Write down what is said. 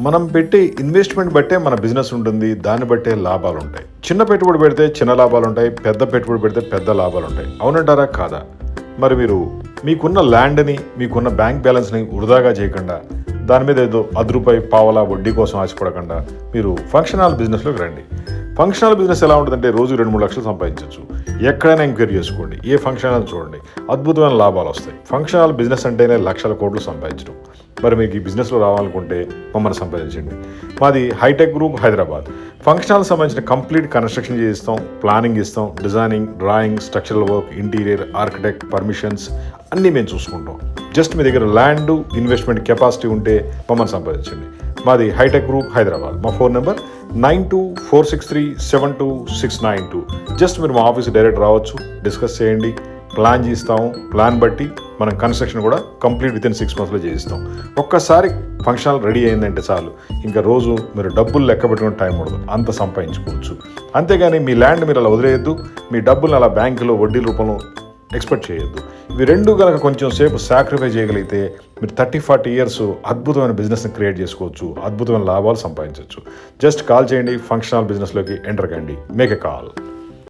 మనం పెట్టే ఇన్వెస్ట్మెంట్ బట్టే మన బిజినెస్ ఉంటుంది, దాన్ని బట్టే లాభాలు ఉంటాయి. చిన్న పెట్టుబడి పెడితే చిన్న లాభాలు ఉంటాయి, పెద్ద పెట్టుబడి పెడితే పెద్ద లాభాలు ఉంటాయి. అవునంటారా కాదా? మరి మీరు మీకున్న ల్యాండ్ని, మీకున్న బ్యాంక్ బ్యాలెన్స్ని వృధాగా చేయకుండా, దాని మీద ఏదో రూపాయి పావలా వడ్డీ కోసం ఆశపడకుండా మీరు ఫంక్షన్ హాల్ బిజినెస్లోకి రండి. ఫంక్షన్ హాల్ బిజినెస్ ఎలా ఉంటుందంటే రోజు 2-3 లక్షలు సంపాదించవచ్చు. ఎక్కడైనా ఎంక్వైరీ చేసుకోండి, ఏ ఫంక్షన్ హాల్ చూడండి, అద్భుతమైన లాభాలు వస్తాయి. ఫంక్షన్ హాల్ బిజినెస్ అంటేనే లక్షల కోట్లు సంపాదించడం. మరి మీకు ఈ బిజినెస్లో రావాలనుకుంటే మమ్మల్ని సంపాదించండి. మాది hitech group Hyderabad. Function hall సంబంధించిన కంప్లీట్ కన్స్ట్రక్షన్ చేయిస్తాం, ప్లానింగ్ ఇస్తాం, designing, drawing, structural work, interior, architect, permissions అన్నీ మేము చూసుకుంటాం. జస్ట్ మీ దగ్గర ల్యాండ్, ఇన్వెస్ట్మెంట్ కెపాసిటీ ఉంటే మమ్మల్ని సంపాదించండి. మాది హైటెక్ గ్రూప్ హైదరాబాద్. మా ఫోన్ నెంబర్ 9246372692. జస్ట్ మీరు మా ఆఫీస్ డైరెక్ట్ రావచ్చు, డిస్కస్ చేయండి, ప్లాన్ చేస్తాము. ప్లాన్ బట్టి మనం కన్స్ట్రక్షన్ కూడా కంప్లీట్ వితిన్ 6 monthsలో చేయిస్తాం. ఒక్కసారి ఫంక్షన్ రెడీ అయిందంటే చాలు, ఇంకా రోజు మీరు డబ్బులు లెక్క పెట్టుకునే టైం ఉండదు, అంత సంపాదించుకోవచ్చు. అంతేగాని మీ ల్యాండ్ మీరు అలా వదిలేయద్దు, మీ డబ్బులు అలా బ్యాంకులో వడ్డీ రూపంలో ఎక్స్పెక్ట్ చేయొద్దు. ఇవి రెండు కనుక కొంచెం సేపు సాక్రిఫై చేయగలిగితే మీరు 30-40 years అద్భుతమైన బిజినెస్ని క్రియేట్ చేసుకోవచ్చు, అద్భుతమైన లాభాలు సంపాదించవచ్చు. జస్ట్ కాల్ చేయండి, ఫంక్షన్ హాల్ బిజినెస్లోకి ఎంటర్ కండి. Make a call.